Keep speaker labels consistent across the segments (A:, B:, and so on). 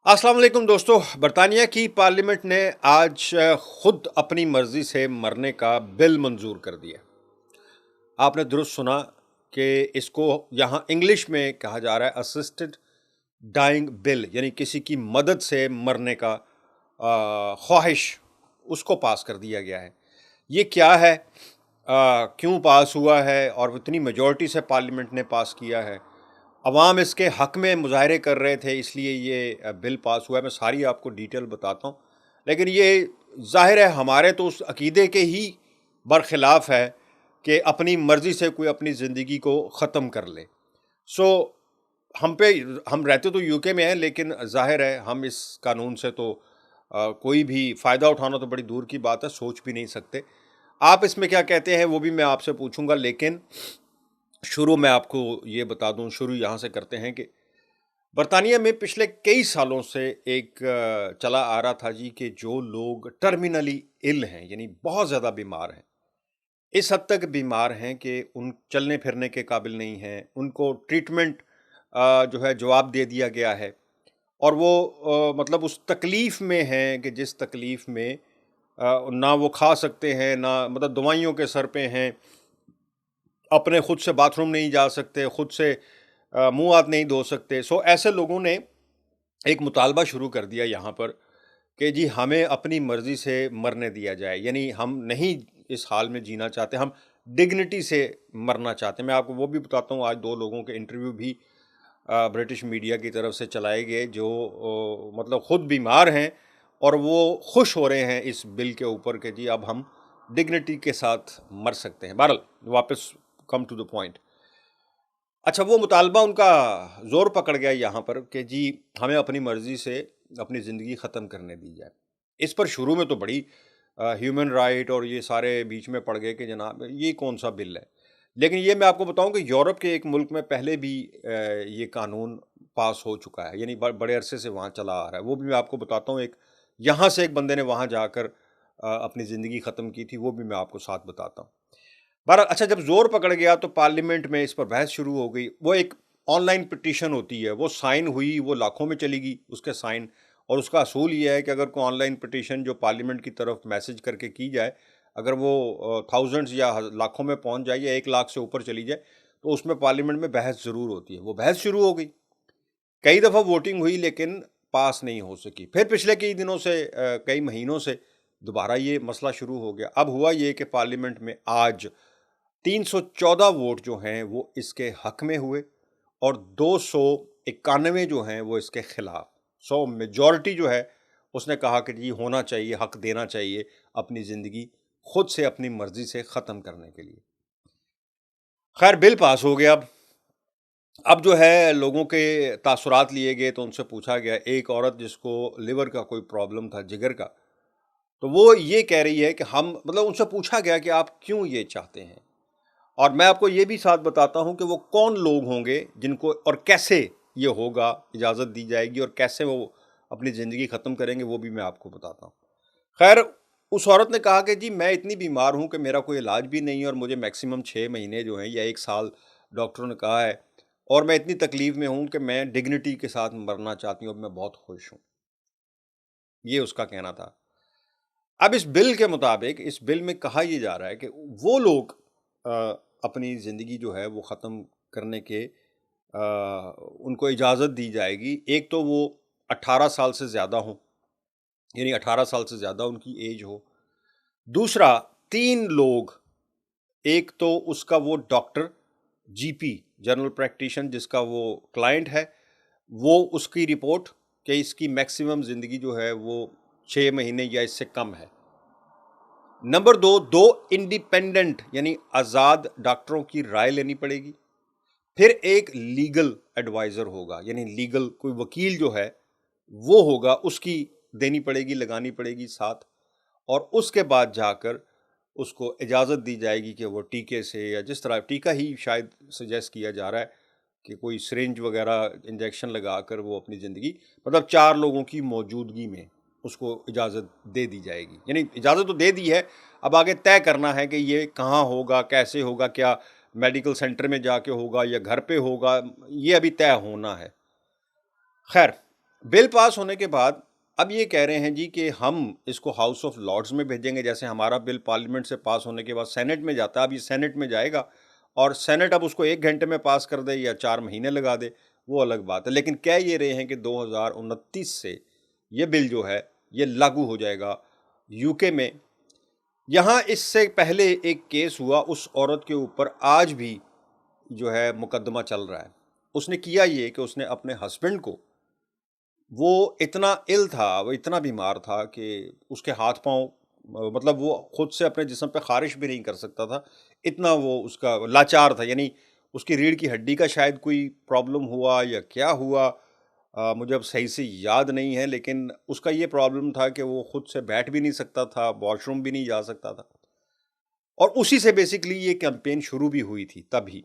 A: अस्सलाम वालेकुम दोस्तों। बरतानिया की पार्लियामेंट ने आज खुद अपनी मर्जी से मरने का बिल मंजूर कर दिया। आपने दुरुस्त सुना कि इसको यहाँ इंग्लिश में कहा जा रहा है असिस्टेड डाइंग बिल, यानी किसी की मदद से मरने का ख्वाहिश, उसको पास कर दिया गया है। ये क्या है, क्यों पास हुआ है और इतनी मेजॉरिटी से पार्लियामेंट ने पास किया है। अवाम इसके हक में मुज़ाहरे कर रहे थे, इसलिए ये बिल पास हुआ है। मैं सारी आपको डिटेल बताता हूँ। लेकिन ये ज़ाहिर है हमारे तो उस अकीदे के ही बरखिलाफ़ है कि अपनी मर्ज़ी से कोई अपनी ज़िंदगी को ख़त्म कर ले। सो हम पे हम रहते तो यूके में हैं, लेकिन ज़ाहिर है हम इस कानून से तो कोई भी फ़ायदा उठाना तो बड़ी दूर की बात है, सोच भी नहीं सकते। आप इसमें क्या कहते हैं वो भी मैं आपसे पूछूँगा, लेकिन शुरू में आपको ये बता दूँ, शुरू यहाँ से करते हैं कि बरतानिया में पिछले कई सालों से एक चला आ रहा था जी कि जो लोग टर्मिनली इल हैं, यानी बहुत ज़्यादा बीमार हैं, इस हद तक बीमार हैं कि उन चलने फिरने के काबिल नहीं हैं, उनको ट्रीटमेंट जो है जवाब दे दिया गया है और वो मतलब उस तकलीफ़ में हैं कि जिस तकलीफ़ में ना वो खा सकते हैं, ना मतलब दवाइयों के सर पे हैं, अपने खुद से बाथरूम नहीं जा सकते, खुद से मुँह हाथ नहीं धो सकते। सो ऐसे लोगों ने एक मुतालबा शुरू कर दिया यहाँ पर कि जी हमें अपनी मर्ज़ी से मरने दिया जाए, यानी हम नहीं इस हाल में जीना चाहते, हम डिग्निटी से मरना चाहते हैं। मैं आपको वो भी बताता हूँ, आज 2 लोगों के इंटरव्यू भी ब्रिटिश मीडिया की तरफ से चलाए गए जो मतलब खुद बीमार हैं और वो खुश हो रहे हैं इस बिल के ऊपर कि जी अब हम डिग्निटी के साथ मर सकते हैं। बहरहाल वापस कम टू द पॉइंट। अच्छा, वो मुतालबा उनका ज़ोर पकड़ गया यहाँ पर कि जी हमें अपनी मर्ज़ी से अपनी ज़िंदगी ख़त्म करने दी जाए। इस पर शुरू में तो बड़ी ह्यूमन राइट और ये सारे बीच में पड़ गए कि जनाब ये कौन-सा बिल है। लेकिन ये मैं आपको बताऊँ कि यूरोप के एक मुल्क में पहले भी ये कानून पास हो चुका है, यानी बड़े अरसे से वहाँ चला आ रहा है। वो भी मैं आपको बताता हूँ, एक यहाँ से एक बंदे ने वहाँ जाकर अपनी ज़िंदगी ख़त्म की थी, वो भी मैं आपको साथ बताता हूँ। बहरहाल अच्छा, जब ज़ोर पकड़ गया तो पार्लियामेंट में इस पर बहस शुरू हो गई। वो एक ऑनलाइन पिटीशन होती है, वो साइन हुई, वो लाखों में चली गई उसके साइन। और उसका असूल ये है कि अगर कोई ऑनलाइन पिटीशन जो पार्लियामेंट की तरफ मैसेज करके की जाए, अगर वो थाउज़ेंड्स या लाखों में पहुंच जाए या 1 लाख से ऊपर चली जाए, तो उसमें पार्लियामेंट में बहस ज़रूर होती है। वो बहस शुरू हो गई, कई दफ़ा वोटिंग हुई, लेकिन पास नहीं हो सकी। फिर पिछले कई दिनों से कई महीनों से दोबारा ये मसला शुरू हो गया। अब हुआ ये कि पार्लियामेंट में आज 314 वोट जो हैं वो इसके हक में हुए और 291 जो हैं वो इसके खिलाफ। सो मेजॉरिटी जो है उसने कहा कि जी होना चाहिए, हक देना चाहिए अपनी ज़िंदगी खुद से अपनी मर्ज़ी से ख़त्म करने के लिए। खैर बिल पास हो गया। अब जो है लोगों के तासुरात लिए गए तो उनसे पूछा गया, एक औरत जिसको लिवर का कोई प्रॉब्लम था, जिगर का, तो वो ये कह रही है कि हम मतलब उनसे पूछा गया कि आप क्यों ये चाहते हैं? और मैं आपको ये भी साथ बताता हूँ कि वो कौन लोग होंगे जिनको और कैसे ये होगा, इजाज़त दी जाएगी और कैसे वो अपनी ज़िंदगी ख़त्म करेंगे, वो भी मैं आपको बताता हूँ। खैर, उस औरत ने कहा कि जी मैं इतनी बीमार हूँ कि मेरा कोई इलाज भी नहीं है और मुझे मैक्सिमम 6 महीने जो हैं या 1 साल डॉक्टरों ने कहा है, और मैं इतनी तकलीफ़ में हूँ कि मैं डिग्निटी के साथ मरना चाहती हूँ, अब मैं बहुत खुश हूँ। ये उसका कहना था। अब इस बिल के मुताबिक इस बिल में कहा ये जा रहा है कि वो लोग अ, अपनी ज़िंदगी जो है वो ख़त्म करने के उनको इजाज़त दी जाएगी। एक तो वो 18 साल से ज़्यादा हों, यानी 18 साल से ज़्यादा उनकी एज हो। दूसरा, 3 लोग, एक तो उसका वो डॉक्टर, जीपी, जनरल प्रैक्टिशन जिसका वो क्लाइंट है, वो उसकी रिपोर्ट कि इसकी मैक्सिमम ज़िंदगी जो है वो 6 महीने या इससे कम है। नंबर 2, 2 इंडिपेंडेंट यानी आज़ाद डॉक्टरों की राय लेनी पड़ेगी। फिर एक लीगल एडवाइज़र होगा, यानी लीगल कोई वकील जो है, वो होगा, उसकी देनी पड़ेगी, लगानी पड़ेगी साथ। और उसके बाद जाकर उसको इजाज़त दी जाएगी कि वो टीके से या जिस तरह टीका ही शायद सजेस्ट किया जा रहा है कि कोई सिरिंज वगैरह इंजेक्शन लगाकर वो अपनी ज़िंदगी मतलब 4 लोगों की मौजूदगी में उसको इजाज़त दे दी जाएगी। यानी इजाज़त तो दे दी है, अब आगे तय करना है कि ये कहाँ होगा, कैसे होगा, क्या मेडिकल सेंटर में जाके होगा या घर पे होगा, ये अभी तय होना है। खैर, बिल पास होने के बाद अब ये कह रहे हैं जी कि हम इसको हाउस ऑफ लॉर्ड्स में भेजेंगे। जैसे हमारा बिल पार्लियामेंट से पास होने के बाद सेनेट में जाता है, अब ये सेनेट में जाएगा और सेनेट अब उसको 1 घंटे में पास कर दे या 4 महीने लगा दे, वो अलग बात है। लेकिन कह ये रहे हैं कि 2029 से ये बिल जो है ये लागू हो जाएगा यूके में। यहाँ इससे पहले एक केस हुआ, उस औरत के ऊपर आज भी जो है मुकदमा चल रहा है। उसने किया ये कि उसने अपने हस्बैंड को, वो इतना इल था, वो इतना बीमार था कि उसके हाथ-पाँव मतलब वो खुद से अपने जिस्म पे ख़ारिश भी नहीं कर सकता था, इतना वो उसका लाचार था। यानी उसकी रीढ़ की हड्डी का शायद कोई प्रॉब्लम हुआ या क्या हुआ, मुझे अब सही से याद नहीं है, लेकिन उसका ये प्रॉब्लम था कि वो खुद से बैठ भी नहीं सकता था, वॉशरूम भी नहीं जा सकता था। और उसी से बेसिकली ये कैंपेन शुरू भी हुई थी तभी।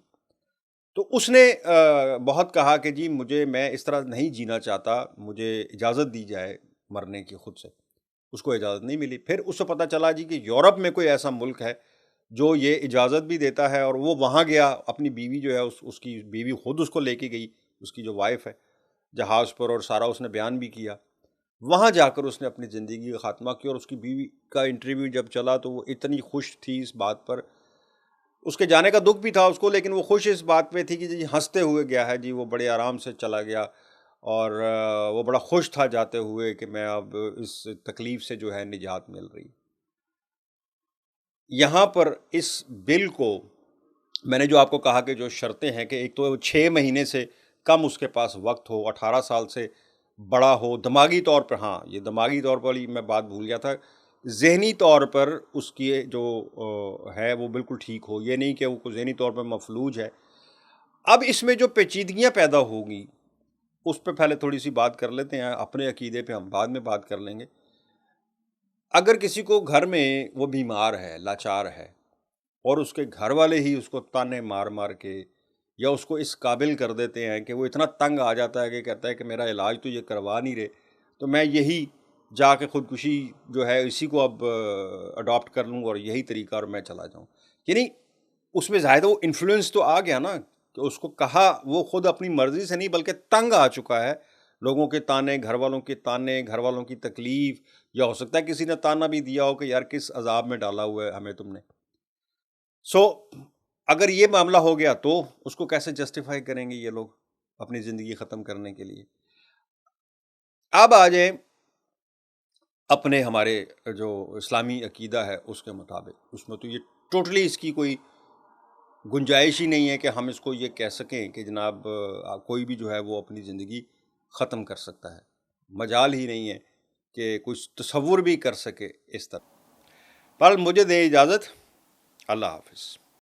A: तो उसने बहुत कहा कि जी मुझे, मैं इस तरह नहीं जीना चाहता, मुझे इजाज़त दी जाए मरने की खुद से। उसको इजाज़त नहीं मिली। फिर उसे पता चला जी कि यूरोप में कोई ऐसा मुल्क है जो ये इजाज़त भी देता है, और वो वहाँ गया, अपनी बीवी जो है उसकी बीवी खुद उसको लेके गई, उसकी जो वाइफ़ है, जहाज़ पर, और सारा उसने बयान भी किया। वहाँ जाकर उसने अपनी ज़िंदगी का ख़ात्मा किया, और उसकी बीवी का इंटरव्यू जब चला तो वो इतनी खुश थी इस बात पर। उसके जाने का दुःख भी था उसको, लेकिन वो खुश इस बात पे थी कि जी हँसते हुए गया है जी, वो बड़े आराम से चला गया, और वो बड़ा खुश था जाते हुए कि मैं अब इस तकलीफ़ से जो है निजात मिल रही। यहाँ पर इस बिल को, मैंने जो आपको कहा कि जो शर्तें हैं कि एक तो 6 महीने से कम उसके पास वक़्त हो, 18 साल से बड़ा हो, दिमागी तौर पर, हाँ, ये दिमागी तौर पर वाली मैं बात भूल गया था। ज़हनी तौर पर उसकी जो है वो बिल्कुल ठीक हो, ये नहीं कि वो ज़हनी तौर पर मफ़लूज है। अब इसमें जो पेचीदगियाँ पैदा होंगी, उस पे पहले थोड़ी-सी बात कर लेते हैं, अपने अकीदे पे हम बाद में बात कर लेंगे। अगर किसी को घर में वो बीमार है, लाचार है, और उसके घर वाले ही उसको ताने मार-मार के या उसको इस काबिल कर देते हैं कि वो इतना तंग आ जाता है कि कहता है कि मेरा इलाज तो ये करवा नहीं रहे, तो मैं यही जाके खुदकुशी जो है इसी को अब अडॉप्ट कर लूँ और यही तरीका, और मैं चला जाऊँ। यानी उसमें ज़ाहिर है वो इन्फ्लुएंस तो आ गया ना, कि उसको कहा, वो खुद अपनी मर्ज़ी से नहीं बल्कि तंग आ चुका है। लोगों के ताने, घरवालों के ताने, घरवालों की तकलीफ़, या हो सकता है किसी ने ताना भी दिया हो कि यार किस अज़ाब में डाला हुआ है हमें तुमने। सो अगर ये मामला हो गया तो उसको कैसे जस्टिफ़ाई करेंगे ये लोग अपनी ज़िंदगी ख़त्म करने के लिए। अब आ जाएँ अपने हमारे जो इस्लामी अकीदा है उसके मुताबिक, उसमें तो ये टोटली इसकी कोई गुंजाइश ही नहीं है कि हम इसको ये कह सकें कि जनाब कोई भी जो है वो अपनी ज़िंदगी ख़त्म कर सकता है। मजाल ही नहीं है कि कुछ तसव्वुर भी कर सके इस तरह। पर मुझे दें इजाज़त। अल्लाह हाफ़िज़।